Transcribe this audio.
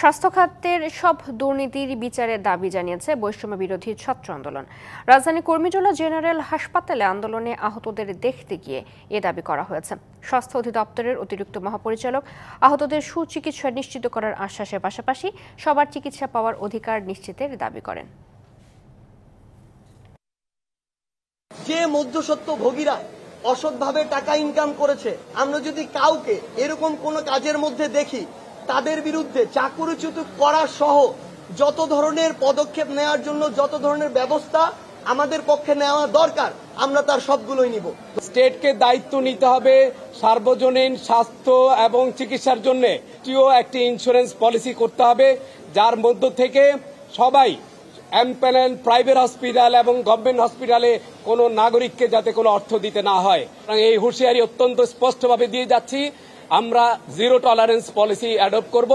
স্বাস্থ্য খাতের সব দুর্নীতির বিচারের দাবি জানিয়েছে বৈষম্য বিরোধী ছাত্র আন্দোলন। রাজধানী কর্মীটোলা জেনারেল হাসপাতালে আন্দোলনে আহতদের দেখতে গিয়ে এ দাবি করা হয়েছে। স্বাস্থ্য অধিদপ্তরের অতিরিক্ত মহাপরিচালক আহতদের সুচিকিৎসা নিশ্চিত করার আশ্বাসের পাশাপাশি সবার চিকিৎসা পাওয়ার অধিকার নিশ্চিতের দাবি করেন। যে মধ্যস্বত্বভোগীরা অসৎভাবে টাকা ইনকাম করেছে, আমরা যদি কাউকে এরকম কোনো কাজের মধ্যে দেখি, তাদের বিরুদ্ধে চাকরিচ্যুত করা সহ যত ধরনের পদক্ষেপ নেওয়ার জন্য যত ধরনের ব্যবস্থা আমাদের পক্ষে নেওয়া দরকার, আমরা তার সবগুলোই নিব। স্টেটকে দায়িত্ব নিতে হবে সার্বজনীন স্বাস্থ্য এবং চিকিৎসার জন্য একটি ইন্স্যুরেন্স পলিসি করতে হবে, যার মধ্য থেকে সবাই এমপ্যানেল প্রাইভেট হসপিটাল এবং গভর্নমেন্ট হসপিটালে কোনো নাগরিককে যাতে কোনো অর্থ দিতে না হয়। এই হুঁশিয়ারি অত্যন্ত স্পষ্টভাবে দিয়ে যাচ্ছি, আমরা জিরো টলারেন্স পলিসি অ্যাডপ্ট করব।